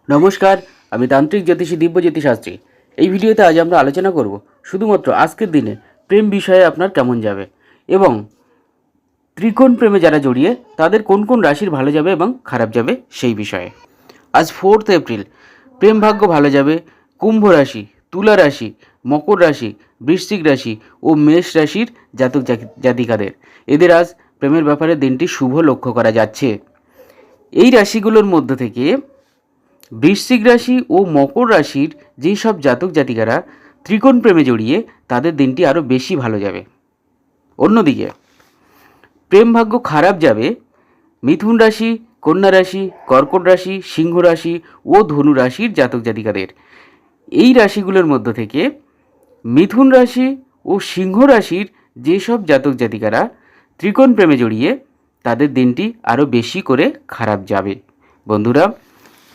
নমস্কার, আমি তান্ত্রিক জ্যোতিষী দিব্যজ্যোতি শাস্ত্রী। এই ভিডিওতে আজ আমরা আলোচনা করব শুধুমাত্র আজকের দিনে প্রেম বিষয়ে আপনার কেমন যাবে এবং ত্রিকোণ প্রেমে যারা জড়িয়ে তাদের কোন কোন রাশির ভালো যাবে এবং খারাপ যাবে সেই বিষয়ে। আজ 4 এপ্রিল। প্রেম ভাগ্য ভালো যাবে কুম্ভ রাশি, তুলা রাশি, মকর রাশি, বৃশ্চিক রাশি ও মেষ রাশির জাতক জাতিকাদের। এদের আজ প্রেমের ব্যাপারে দিনটি শুভ লক্ষ্য করা যাচ্ছে। এই রাশিগুলোর মধ্য থেকে বৃশ্চিক রাশি ও মকর রাশির যেই সব জাতক জাতিকারা ত্রিকোণ প্রেমে জড়িয়ে তাদের দিনটি আরও বেশি ভালো যাবে। অন্যদিকে প্রেম ভাগ্য খারাপ যাবে মিথুন রাশি, কন্যা রাশি, কর্কট রাশি, সিংহ রাশি ও ধনু রাশির জাতক জাতিকাদের। এই রাশিগুলোর মধ্য থেকে মিথুন রাশি ও সিংহ রাশির যেসব জাতক জাতিকারা ত্রিকোণ প্রেমে জড়িয়ে তাদের দিনটি আরও বেশি করে খারাপ যাবে। বন্ধুরা,